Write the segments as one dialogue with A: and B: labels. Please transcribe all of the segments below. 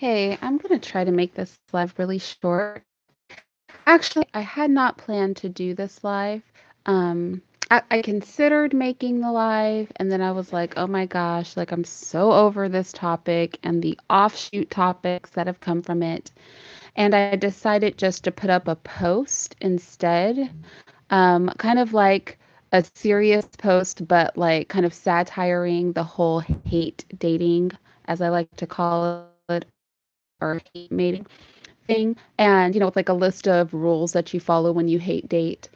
A: Hey, I'm going to try to make this live really short. Actually, I had not planned to do this live. Um, I considered making the live, and then I was like, oh my gosh, like I'm so over this topic and the offshoot topics that have come from it. And I decided just to put up a post instead, kind of like a serious post, but like kind of satiring the whole hate dating, as I like to call it, or hate mating thing, and with like a list of rules that you follow when you hate date,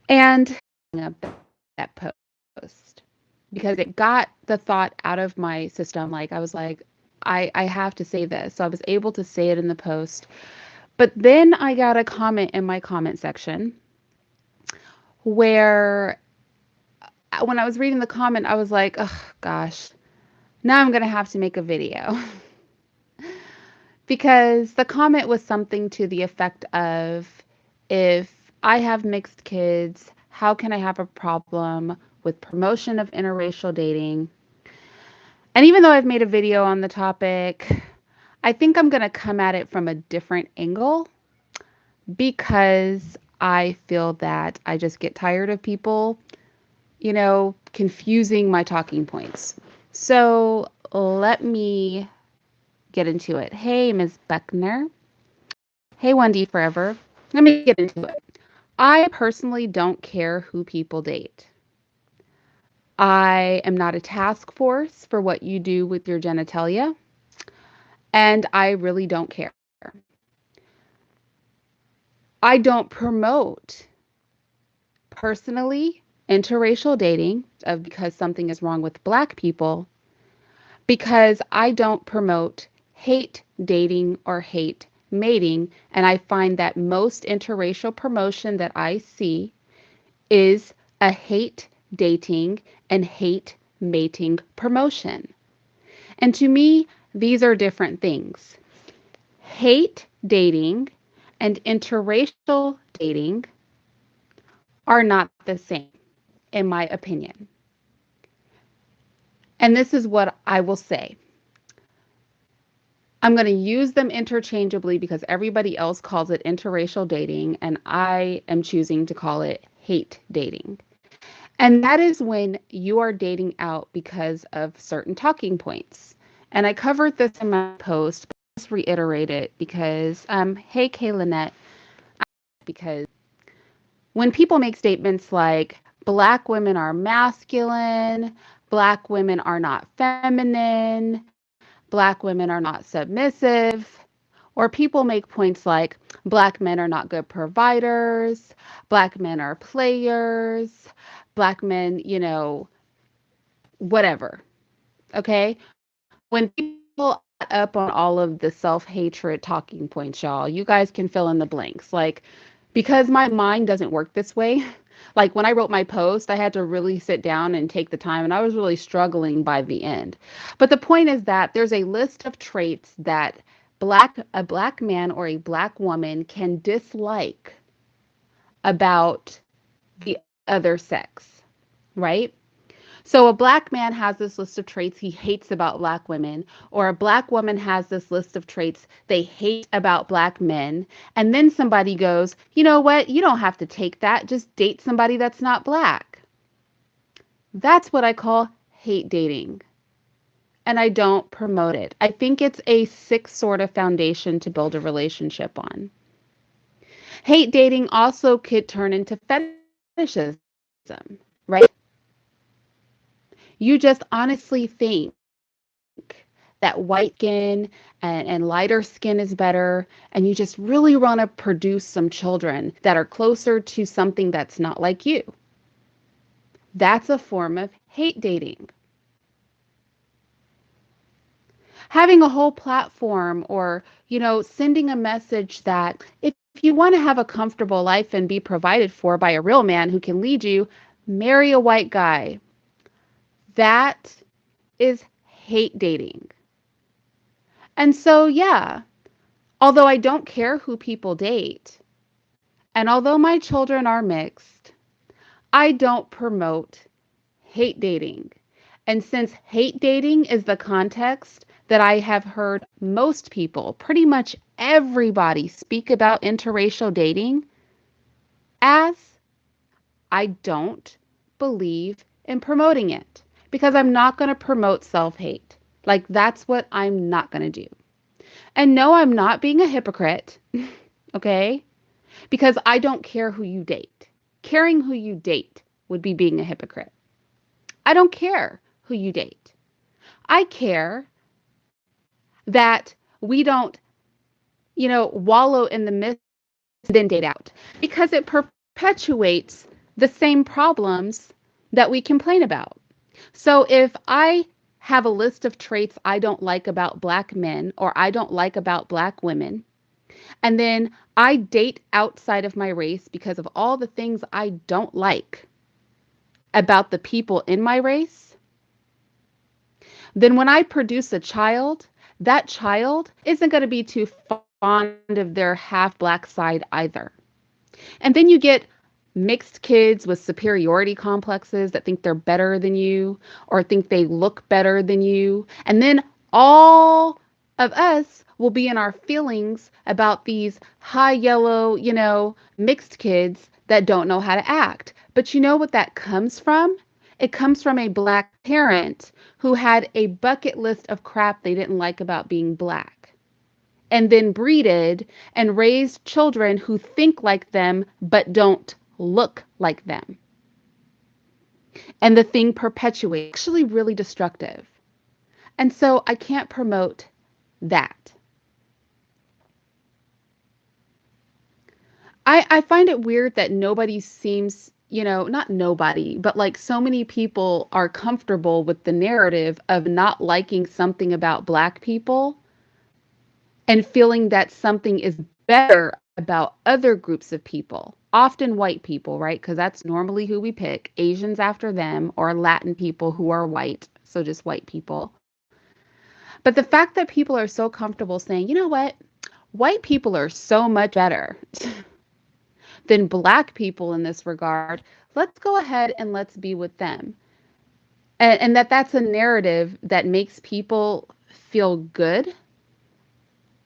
A: and that post because it got the thought out of my system. Like I was like, I have to say this, so I was able to say it in the post. But then I got a comment in my comment section where when I was reading the comment, I was like, oh gosh, now I'm gonna have to make a video. Because the comment was something to the effect of, if I have mixed kids, how can I have a problem with promotion of interracial dating? And even though I've made a video on the topic, I think I'm going to come at it from a different angle because I feel that I just get tired of people, confusing my talking points. So let me get into it. Hey, Ms. Beckner. Hey, Wendy Forever. Let me get into it. I personally don't care who people date. I am not a task force for what you do with your genitalia, and I really don't care. I don't promote personally interracial dating because something is wrong with Black people, because I don't promote hate dating or hate mating, and I find that most interracial promotion that I see is a hate dating and hate mating promotion. And to me, these are different things. Hate dating and interracial dating are not the same, in my opinion. And this is what I will say. I'm going to use them interchangeably because everybody else calls it interracial dating, and I am choosing to call it hate dating. And that is when you are dating out because of certain talking points. And I covered this in my post, but I'll just reiterate it because, hey, Kaylynette, because when people make statements like Black women are masculine, Black women are not feminine, Black women are not submissive, or people make points like Black men are not good providers, Black men are players, Black men, whatever. Okay. When people add up on all of the self hatred talking points, y'all, you guys can fill in the blanks. Like, because my mind doesn't work this way. Like when I wrote my post, I had to really sit down and take the time, and I was really struggling by the end. But the point is that there's a list of traits that a black man or a black woman can dislike about the other sex, right? So a black man has this list of traits he hates about black women, or a black woman has this list of traits they hate about black men. And then somebody goes, you know what? You don't have to take that. Just date somebody that's not black. That's what I call hate dating. And I don't promote it. I think it's a sick sort of foundation to build a relationship on. Hate dating also could turn into fetishism, right? You just honestly think that white skin and lighter skin is better, and you just really want to produce some children that are closer to something that's not like you. That's a form of hate dating. Having a whole platform, or sending a message that if you want to have a comfortable life and be provided for by a real man who can lead you, marry a white guy. That is hate dating. And so, yeah, although I don't care who people date, and although my children are mixed, I don't promote hate dating. And since hate dating is the context that I have heard most people, pretty much everybody, speak about interracial dating as I don't believe in promoting it because I'm not going to promote self hate. Like, that's what I'm not going to do. And no, I'm not being a hypocrite, okay? Because I don't care who you date. Caring who you date would be being a hypocrite. I don't care who you date. I care that we don't, wallow in the mist and then date out because it perpetuates the same problems that we complain about. So if I have a list of traits I don't like about Black men or I don't like about Black women, and then I date outside of my race because of all the things I don't like about the people in my race, then when I produce a child, that child isn't going to be too fond of their half Black side either. And then you get mixed kids with superiority complexes that think they're better than you or think they look better than you. And then all of us will be in our feelings about these high yellow, mixed kids that don't know how to act. But you know what that comes from? It comes from a Black parent who had a bucket list of crap they didn't like about being Black and then breeded and raised children who think like them but don't look like them. And the thing perpetuates, actually really destructive. And so I can't promote that. I find it weird that nobody seems, not nobody, but like so many people are comfortable with the narrative of not liking something about Black people and feeling that something is better about other groups of people, often white people, right? Because that's normally who we pick, Asians after them, or Latin people who are white, so just white people. But the fact that people are so comfortable saying, you know what, white people are so much better than Black people in this regard, let's go ahead and let's be with them. And that's a narrative that makes people feel good,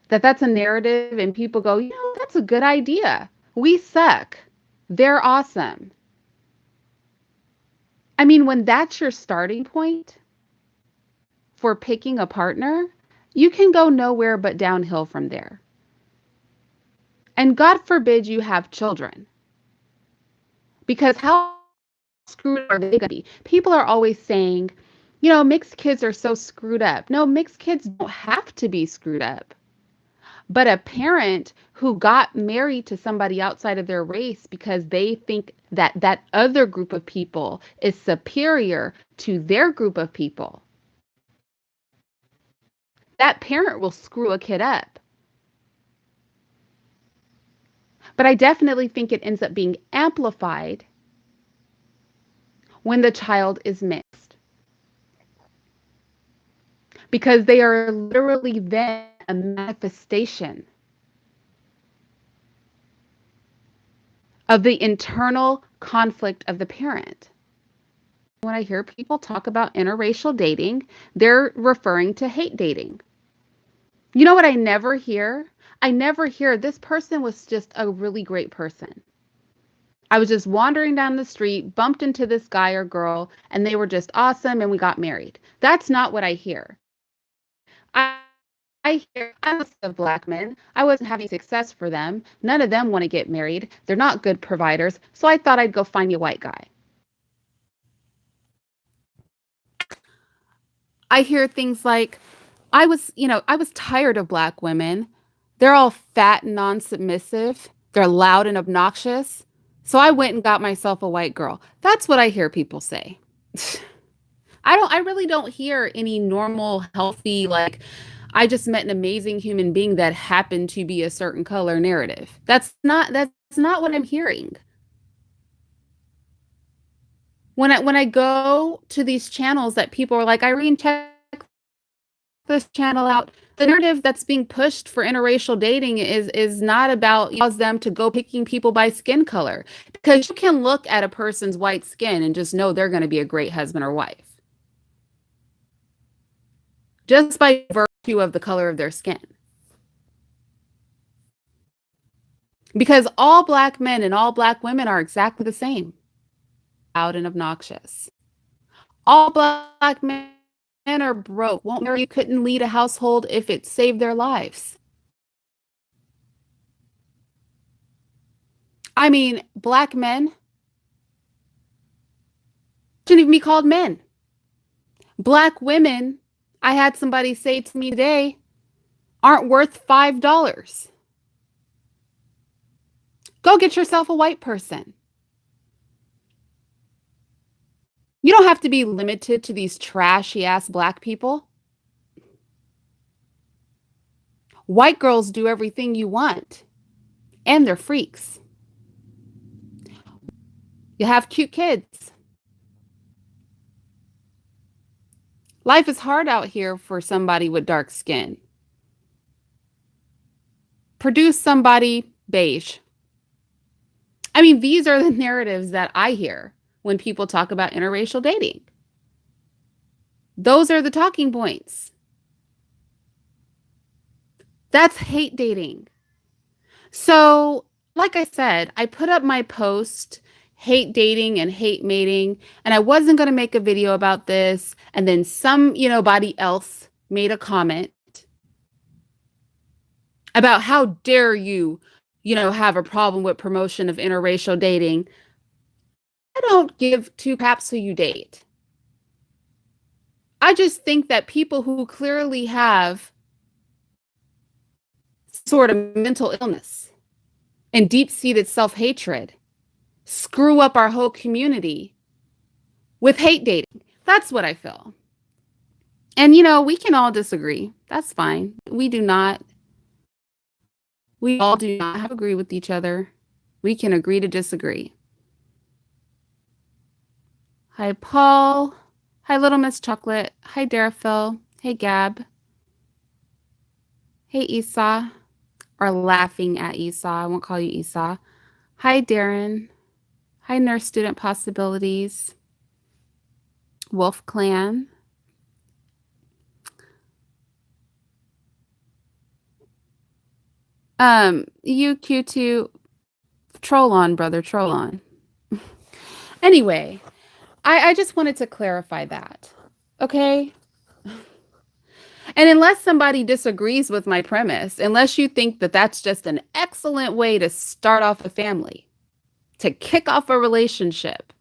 A: that's a narrative and people go, that's a good idea. We suck. They're awesome. I mean, when that's your starting point for picking a partner, you can go nowhere but downhill from there. And God forbid you have children. Because how screwed are they going to be? People are always saying, mixed kids are so screwed up. No, mixed kids don't have to be screwed up. But a parent who got married to somebody outside of their race because they think that that other group of people is superior to their group of people, that parent will screw a kid up. But I definitely think it ends up being amplified when the child is mixed. Because they are literally then a manifestation of the internal conflict of the parent. When I hear people talk about interracial dating, they're referring to hate dating. You know what I never hear? I never hear this person was just a really great person. I was just wandering down the street, bumped into this guy or girl, and they were just awesome and we got married. That's not what I hear. I hear I was of Black men. I wasn't having success for them. None of them want to get married. They're not good providers. So I thought I'd go find me a white guy. I hear things like, I was tired of Black women. They're all fat and non-submissive. They're loud and obnoxious. So I went and got myself a white girl. That's what I hear people say. I really don't hear any normal, healthy, like, I just met an amazing human being that happened to be a certain color narrative. That's not what I'm hearing. When I go to these channels that people are like, Irene, check this channel out. The narrative that's being pushed for interracial dating is not about cause them to go picking people by skin color, because you can look at a person's white skin and just know they're going to be a great husband or wife just by virtue issue of the color of their skin. Because all black men and all black women are exactly the same, loud and obnoxious. All black men are broke, won't marry, couldn't lead a household if it saved their lives. I mean, black men shouldn't even be called men. Black women, I had somebody say to me today, aren't worth $5. Go get yourself a white person. You don't have to be limited to these trashy ass black people. White girls do everything you want, and they're freaks. You have cute kids. Life is hard out here for somebody with dark skin. Produce somebody beige. I mean, these are the narratives that I hear when people talk about interracial dating. Those are the talking points. That's hate dating. So, like I said, I put up my post, hate dating and hate mating, and I wasn't going to make a video about this. And then body else made a comment about how dare you, have a problem with promotion of interracial dating. I don't give two craps who you date. I just think that people who clearly have sort of mental illness and deep-seated self-hatred screw up our whole community with hate dating. That's what I feel. And, we can all disagree. That's fine. We all do not have to agree with each other. We can agree to disagree. Hi, Paul. Hi, Little Miss Chocolate. Hi, Darafil. Hey, Gab. Hey, Esau. Or laughing at Esau. I won't call you Esau. Hi, Darren. Hi, Nurse Student Possibilities. Wolf Clan. You Q2, troll on, brother, troll on. Anyway, I just wanted to clarify that, okay? And unless somebody disagrees with my premise, unless you think that that's just an excellent way to start off a family, to kick off a relationship.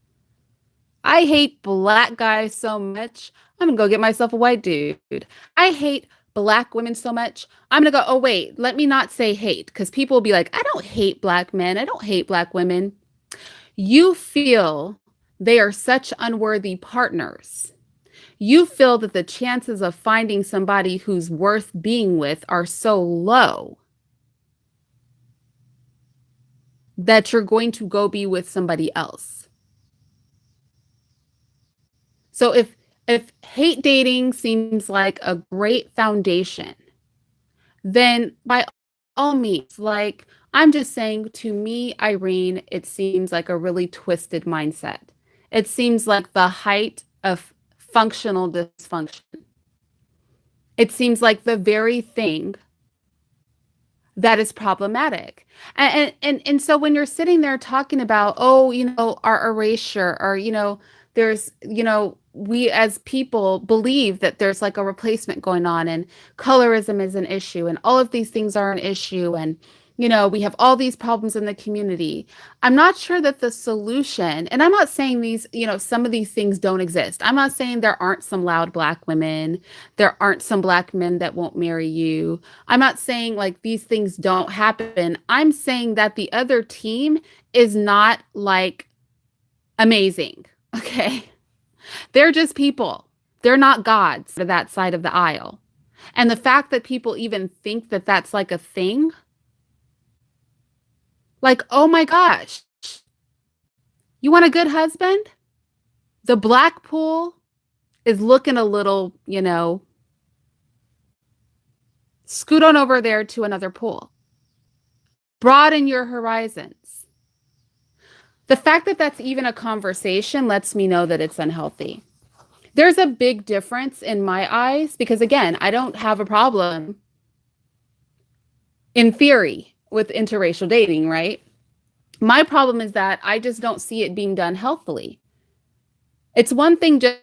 A: I hate black guys so much, I'm gonna go get myself a white dude. I hate black women so much, I'm gonna go, oh wait, let me not say hate, because people will be like, I don't hate black men, I don't hate black women. You feel they are such unworthy partners. You feel that the chances of finding somebody who's worth being with are so low that you're going to go be with somebody else. So if hate dating seems like a great foundation, then by all means, like I'm just saying, to me, Irene, it seems like a really twisted mindset. It seems like the height of functional dysfunction. It seems like the very thing that is problematic. And so when you're sitting there talking about, our erasure, or, there's, we as people believe that there's like a replacement going on, and colorism is an issue, and all of these things are an issue, and we have all these problems in the community. I'm not sure that the solution, and I'm not saying these, some of these things don't exist. I'm not saying there aren't some loud black women, there aren't some black men that won't marry you. I'm not saying like these things don't happen. I'm saying that the other team is not like amazing. Okay. They're just people. They're not gods to that side of the aisle. And the fact that people even think that that's like a thing, like, oh my gosh, you want a good husband? The black pool is looking a little, scoot on over there to another pool. Broaden your horizons. The fact that that's even a conversation lets me know that it's unhealthy. There's a big difference in my eyes because, again, I don't have a problem in theory with interracial dating, right? My problem is that I just don't see it being done healthily. It's one thing just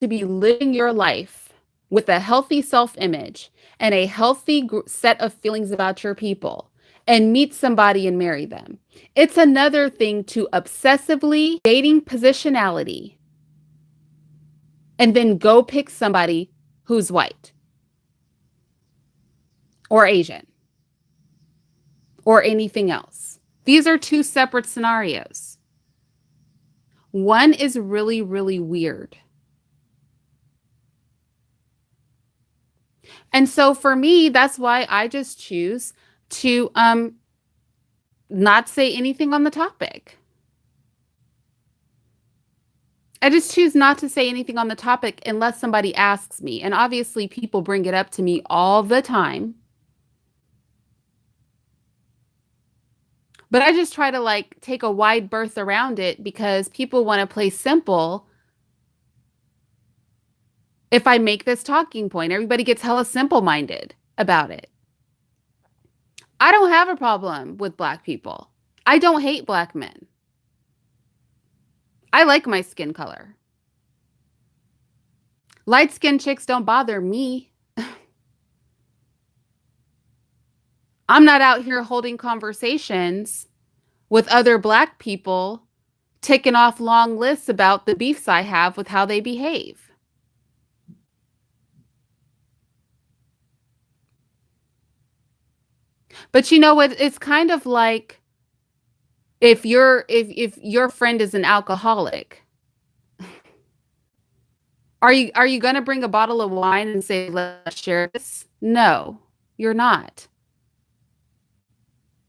A: to be living your life with a healthy self image and a healthy set of feelings about your people and meet somebody and marry them. It's another thing to obsessively dating positionality and then go pick somebody who's white or Asian or anything else. These are two separate scenarios. One is really, really weird. And so for me, that's why I just choose to not say anything on the topic. I just choose not to say anything on the topic unless somebody asks me. And obviously, people bring it up to me all the time. But I just try to like take a wide berth around it because people want to play simple. If I make this talking point, everybody gets hella simple-minded about it. I don't have a problem with Black people. I don't hate Black men. I like my skin color. Light-skinned chicks don't bother me. I'm not out here holding conversations with other Black people, ticking off long lists about the beefs I have with how they behave. But you know what? It's kind of like if your friend is an alcoholic, are you going to bring a bottle of wine and say, let's share this? No, you're not.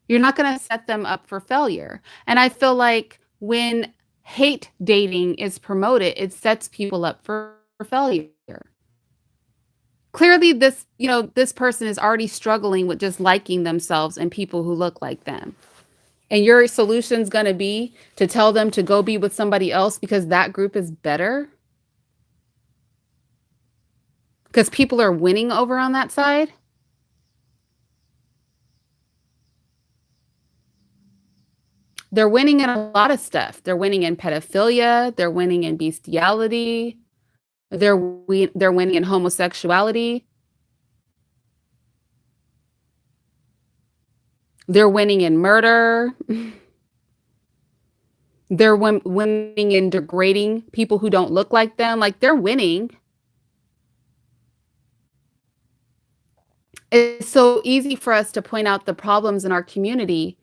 A: You're not going to set them up for failure. And I feel like when hate dating is promoted, it sets people up for failure. Clearly, this person is already struggling with just liking themselves and people who look like them. And your solution's going to be to tell them to go be with somebody else because that group is better? Because people are winning over on that side? They're winning in a lot of stuff. They're winning in pedophilia. They're winning in bestiality. They're winning in homosexuality. They're winning in murder. They're winning in degrading people who don't look like them. Like, they're winning. It's so easy for us to point out the problems in our community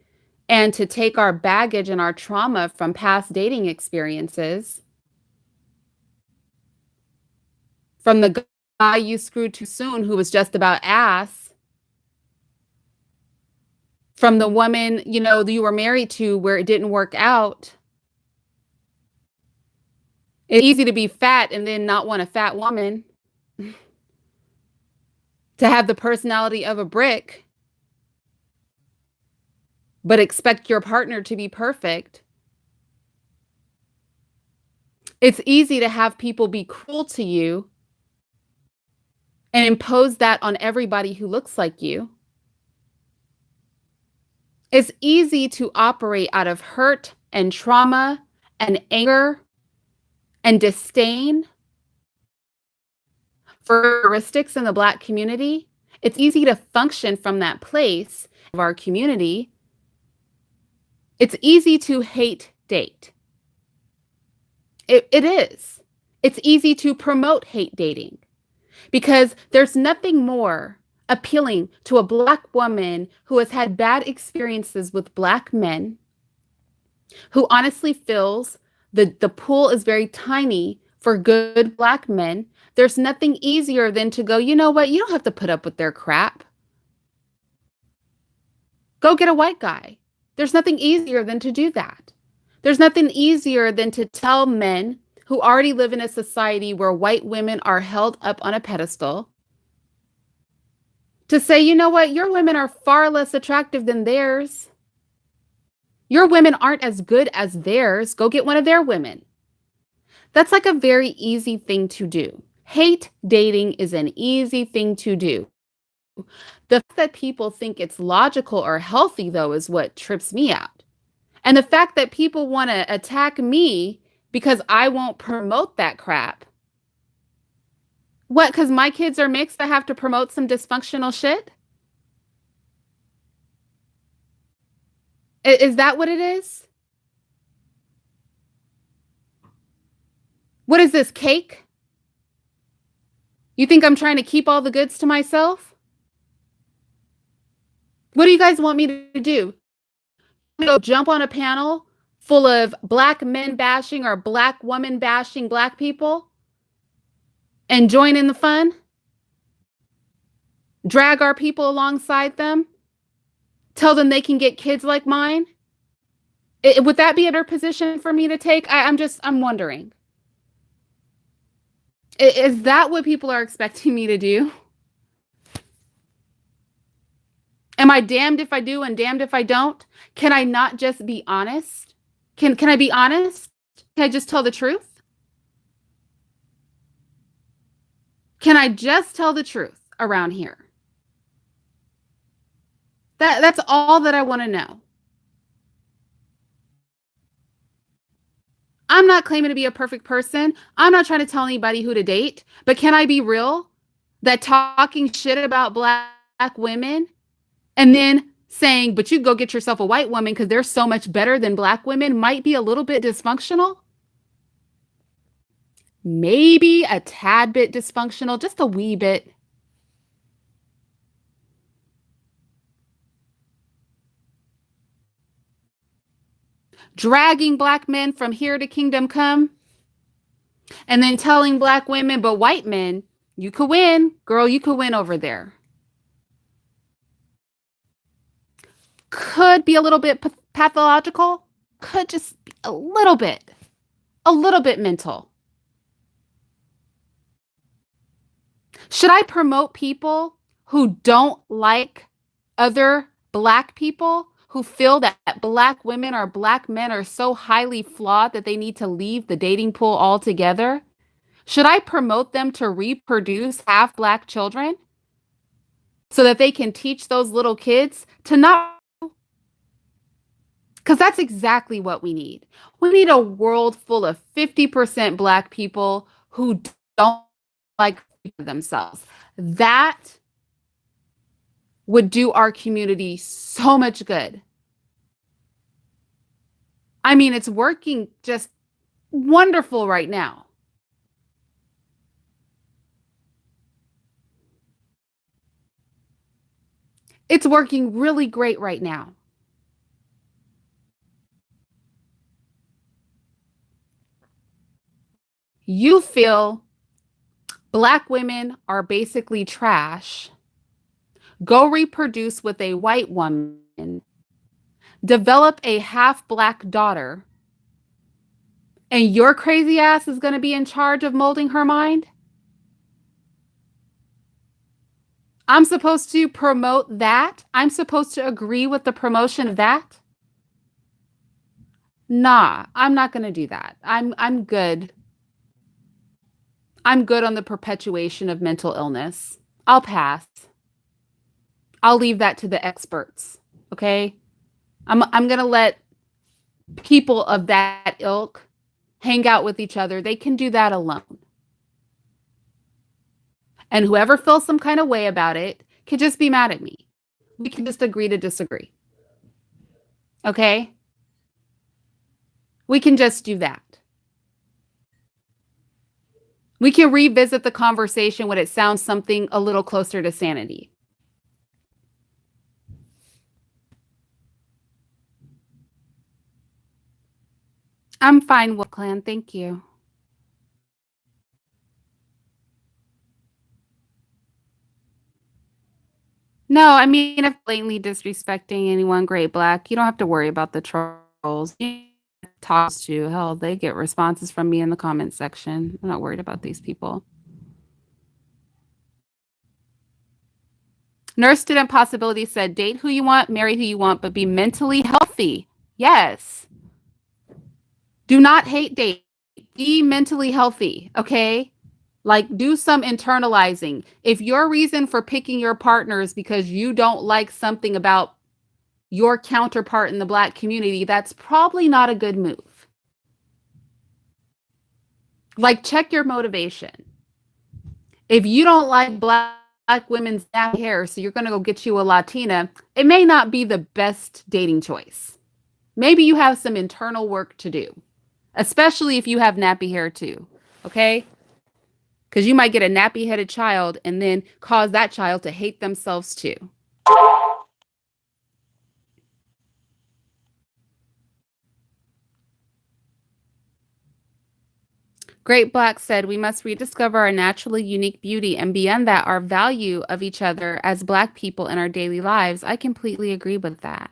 A: and to take our baggage and our trauma from past dating experiences, from the guy you screwed too soon who was just about ass, from the woman, you were married to where it didn't work out. It's easy to be fat and then not want a fat woman, to have the personality of a brick, but expect your partner to be perfect. It's easy to have people be cruel to you and impose that on everybody who looks like you. It's easy to operate out of hurt and trauma and anger and disdain for characteristics in the Black community. It's easy to function from that place of our community. It's easy to hate date. It is. It's easy to promote hate dating because there's nothing more appealing to a Black woman who has had bad experiences with Black men, who honestly feels the pool is very tiny for good Black men. There's nothing easier than to go, you know what? You don't have to put up with their crap. Go get a white guy. There's nothing easier than to do that. There's nothing easier than to tell men who already live in a society where white women are held up on a pedestal to say, you know what? Your women are far less attractive than theirs. Your women aren't as good as theirs. Go get one of their women. That's like a very easy thing to do. Hate dating is an easy thing to do. The fact that people think it's logical or healthy, though, is what trips me out. And the fact that people want to attack me because I won't promote that crap. What? Because my kids are mixed, I have to promote some dysfunctional shit? Is that what it is? What is this, cake? You think I'm trying to keep all the goods to myself? What do you guys want me to do? Go jump on a panel full of black men bashing or black woman bashing black people and join in the fun? Drag our people alongside them? Tell them they can get kids like mine? Would that be a better position for me to take? I'm wondering. Is that what people are expecting me to do? Am I damned if I do and damned if I don't? Can I not just be honest? Can I be honest? Can I just tell the truth? Can I just tell the truth around here? That's all that I want to know. I'm not claiming to be a perfect person. I'm not trying to tell anybody who to date, but can I be real that talking shit about black women and then saying, but you go get yourself a white woman because they're so much better than black women might be a little bit dysfunctional? Maybe a tad bit dysfunctional, just a wee bit. Dragging black men from here to kingdom come and then telling black women, but white men, you could win. Girl, you could win over there. Could be a little bit pathological. Could just be a little bit mental. Should I promote people who don't like other black people, who feel that black women or black men are so highly flawed that they need to leave the dating pool altogether? Should I promote them to reproduce half black children so that they can teach those little kids to not? Because that's exactly what we need. We need a world full of 50% black people who don't like themselves. That would do our community so much good. I mean, it's working just wonderful right now. It's working really great right now. You feel black women are basically trash. Go reproduce with a white woman, develop a half black daughter, and your crazy ass is going to be in charge of molding her mind? I'm supposed to promote that? I'm supposed to agree with the promotion of that? Nah, I'm not going to do that. I'm good. I'm good on the perpetuation of mental illness. I'll pass. I'll leave that to the experts. Okay? I'm going to let people of that ilk hang out with each other. They can do that alone. And whoever feels some kind of way about it can just be mad at me. We can just agree to disagree. Okay? We can just do that. We can revisit the conversation when it sounds something a little closer to sanity. I'm fine, Wolf Clan. Thank you. No, I mean, if blatantly disrespecting anyone, Great Black, you don't have to worry about the trolls. Talks to hell, they get responses from me in the comment section. I'm not worried about these people. Nurse Student Possibility said, date who you want, marry who you want, but be mentally healthy. Yes. Do not hate date. be mentally healthy, okay? Like, do some internalizing. If your reason for picking your partner is because you don't like something about your counterpart in the Black community, that's probably not a good move. Like, check your motivation. If you don't like Black women's nappy hair, so you're going to go get you a Latina, it may not be the best dating choice. Maybe you have some internal work to do, especially if you have nappy hair too, okay? Because you might get a nappy headed child and then cause that child to hate themselves too. Great Black said, we must rediscover our naturally unique beauty and beyond that, our value of each other as Black people in our daily lives. I completely agree with that.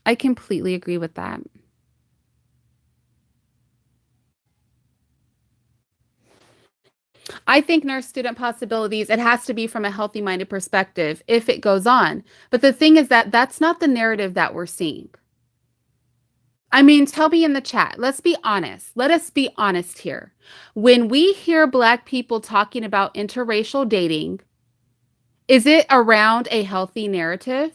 A: I completely agree with that. I think nurse student possibilities, it has to be from a healthy minded perspective if it goes on. But the thing is that that's not the narrative that we're seeing. I mean, tell me in the chat. Let's be honest. Let us be honest here. When we hear Black people talking about interracial dating, is it around a healthy narrative?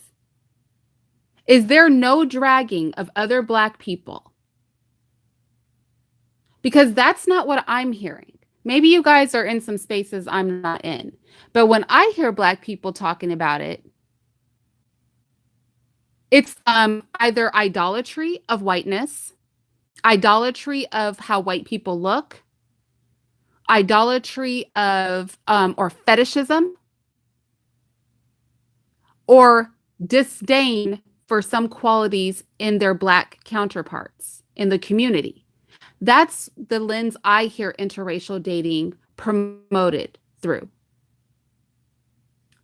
A: Is there no dragging of other Black people? Because that's not what I'm hearing. Maybe you guys are in some spaces I'm not in. But when I hear Black people talking about it, it's either idolatry of whiteness, idolatry of how white people look, idolatry of or fetishism, or disdain for some qualities in their Black counterparts in the community. That's the lens I hear interracial dating promoted through.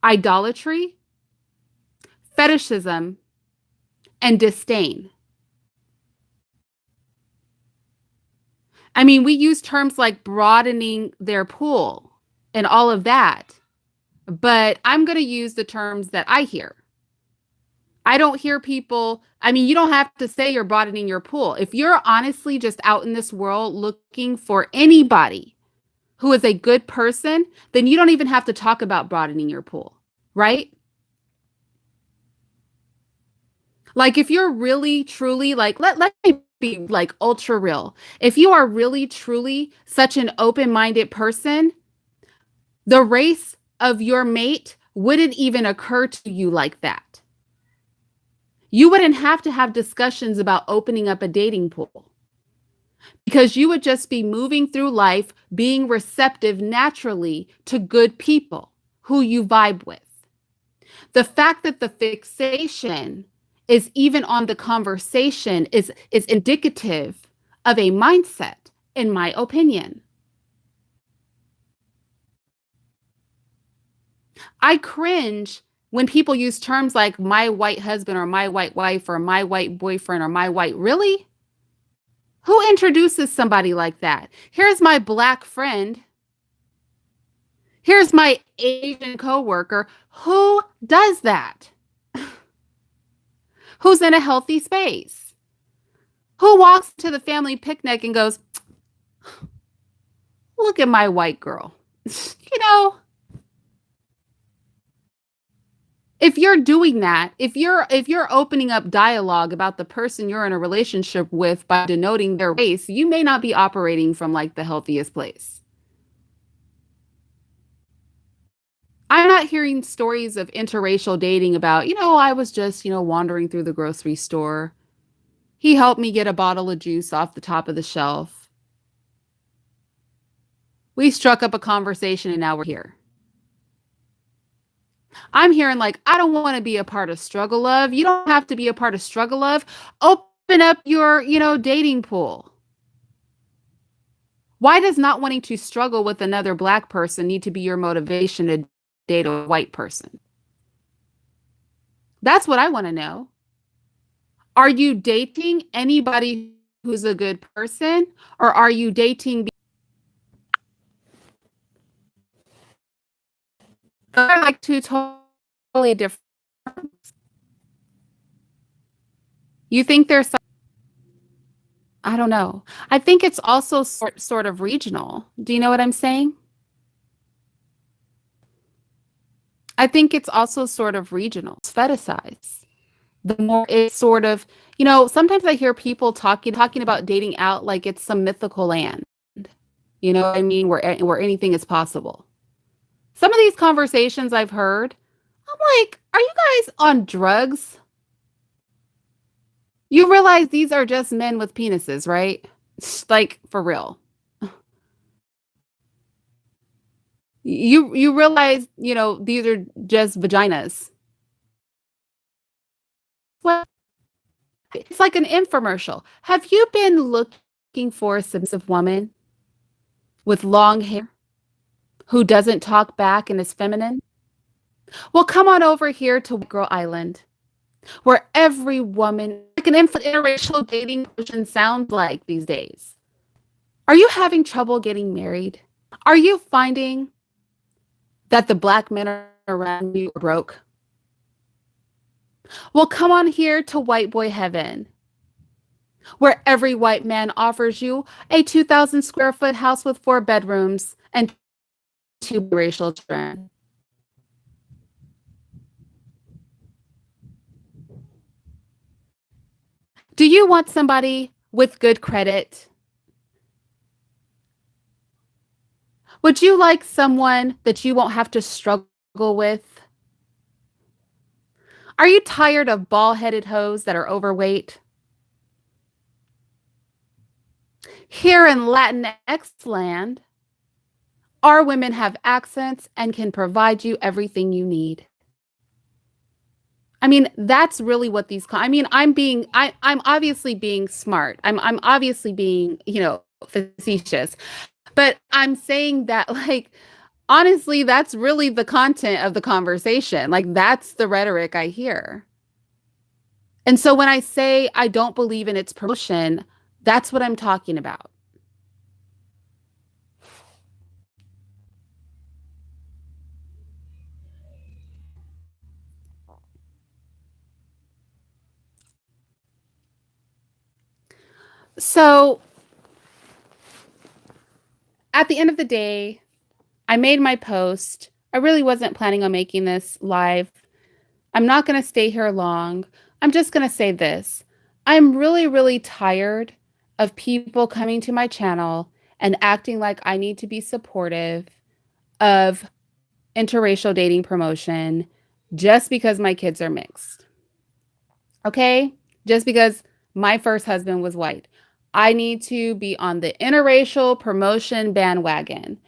A: Idolatry, fetishism, and disdain. I mean, we use terms like broadening their pool and all of that, but I'm going to use the terms that I hear. I don't hear people, I mean, you don't have to say you're broadening your pool. If you're honestly just out in this world looking for anybody who is a good person, then you don't even have to talk about broadening your pool, right? Like if you're really truly like let me be like ultra real. If you are really truly such an open-minded person, the race of your mate wouldn't even occur to you like that. You wouldn't have to have discussions about opening up a dating pool because you would just be moving through life being receptive naturally to good people who you vibe with. The fact that the fixation is even on the conversation is indicative of a mindset, in my opinion. I cringe when people use terms like my white husband or my white wife or my white boyfriend or my white, really? Who introduces somebody like that? Here's my Black friend. Here's my Asian coworker. Who does that? Who's in a healthy space? Who walks to the family picnic and goes, look at my white girl? You know, if you're doing that, if you're opening up dialogue about the person you're in a relationship with by denoting their race, you may not be operating from like the healthiest place. I'm not hearing stories of interracial dating about, I was just, wandering through the grocery store. He helped me get a bottle of juice off the top of the shelf. We struck up a conversation and now we're here. I'm hearing like, I don't want to be a part of struggle love. You don't have to be a part of struggle love. Open up your, dating pool. Why does not wanting to struggle with another Black person need to be your motivation to date a white person? That's what I want to know. Are you dating anybody who's a good person, or are you dating? They're like two totally different. You think there's I don't know. I think it's also sort of regional. Do you know what I'm saying? I think it's also sort of regional. It's fetishized. The more it's sort of, sometimes I hear people talking about dating out like it's some mythical land. You know what I mean? Where anything is possible. Some of these conversations I've heard, I'm like, are you guys on drugs? You realize these are just men with penises, right? Like for real. You realize, these are just vaginas. Well, it's like an infomercial. Have you been looking for a submissive woman with long hair who doesn't talk back and is feminine? Well, come on over here to White Girl Island, where every woman, like an interracial dating ocean sounds like these days. Are you having trouble getting married? Are you finding that the black men around you are broke? Well, come on here to White Boy Heaven, where every white man offers you a 2,000 square foot house with 4 bedrooms and 2 racial children. Do you want somebody with good credit? Would you like someone that you won't have to struggle with? Are you tired of bald-headed hoes that are overweight? Here in Latinx land, our women have accents and can provide you everything you need. I mean, that's really what I'm obviously being smart. I'm obviously being, facetious. But I'm saying that, like, honestly, that's really the content of the conversation. Like, that's the rhetoric I hear. And so when I say I don't believe in its promotion, that's what I'm talking about. So at the end of the day, I made my post. I really wasn't planning on making this live. I'm not going to stay here long. I'm just going to say this. I'm really, really tired of people coming to my channel and acting like I need to be supportive of interracial dating promotion just because my kids are mixed. Okay? Just because my first husband was white. I need to be on the interracial promotion bandwagon.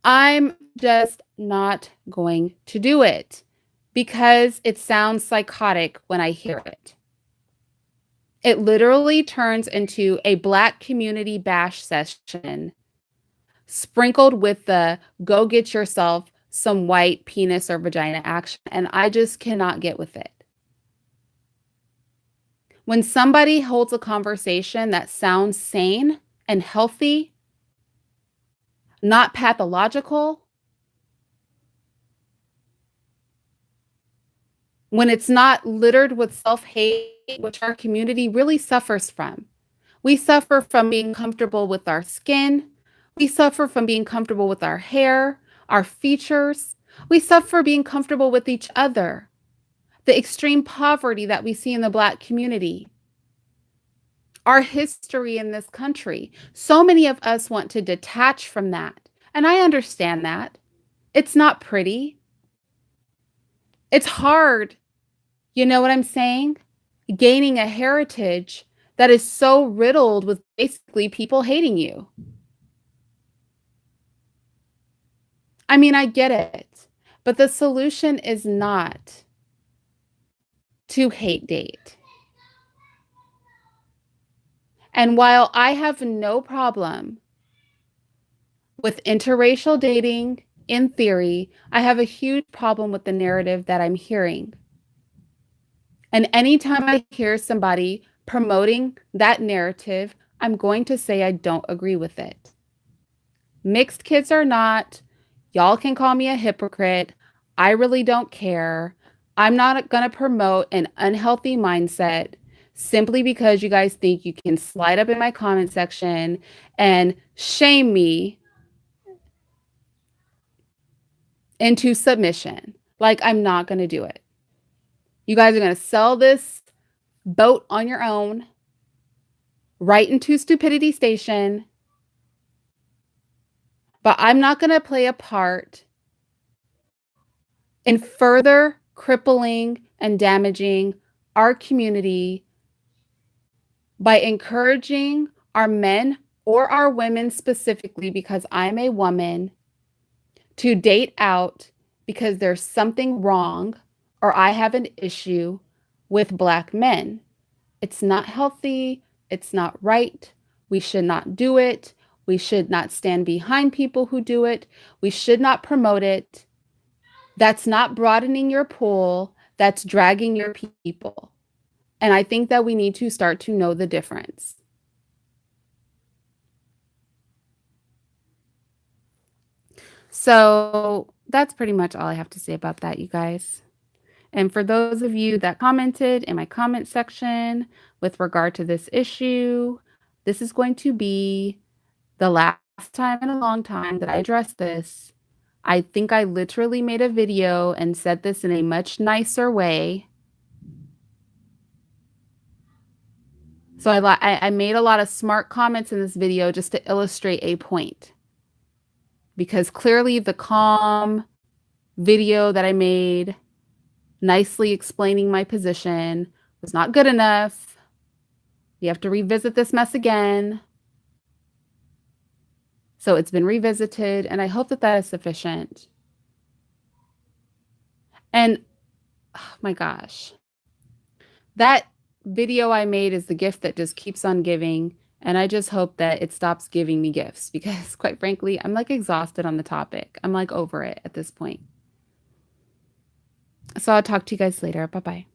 A: I'm just not going to do it because it sounds psychotic when I hear it. It literally turns into a Black community bash session sprinkled with the go get yourself some white penis or vagina action. And I just cannot get with it. When somebody holds a conversation that sounds sane and healthy, not pathological, when it's not littered with self-hate, which our community really suffers from. We suffer from being comfortable with our skin. We suffer from being comfortable with our hair, our features. We suffer being comfortable with each other. The extreme poverty that we see in the Black community. Our history in this country. So many of us want to detach from that. And I understand that. It's not pretty. It's hard. You know what I'm saying? Gaining a heritage that is so riddled with basically people hating you. I mean, I get it, but the solution is not to hate date. And while I have no problem with interracial dating in theory, I have a huge problem with the narrative that I'm hearing. And anytime I hear somebody promoting that narrative, I'm going to say I don't agree with it. Mixed kids or not, y'all can call me a hypocrite. I really don't care. I'm not going to promote an unhealthy mindset simply because you guys think you can slide up in my comment section and shame me into submission. Like, I'm not going to do it. You guys are going to sell this boat on your own, right into stupidity station. But I'm not going to play a part in further crippling and damaging our community by encouraging our men or our women specifically, because I'm a woman, to date out because there's something wrong or I have an issue with Black men. It's not healthy. It's not right. We should not do it. We should not stand behind people who do it. We should not promote it. That's not broadening your pool. That's dragging your people. And I think that we need to start to know the difference. So that's pretty much all I have to say about that, you guys. And for those of you that commented in my comment section with regard to this issue, this is going to be the last time in a long time that I address this. I think I literally made a video and said this in a much nicer way. So I made a lot of smart comments in this video just to illustrate a point. Because clearly the calm video that I made, nicely explaining my position, was not good enough. You have to revisit this mess again. So it's been revisited, and I hope that that is sufficient. And oh my gosh, that video I made is the gift that just keeps on giving. And I just hope that it stops giving me gifts because, quite frankly, I'm like exhausted on the topic. I'm like over it at this point. So I'll talk to you guys later. Bye-bye.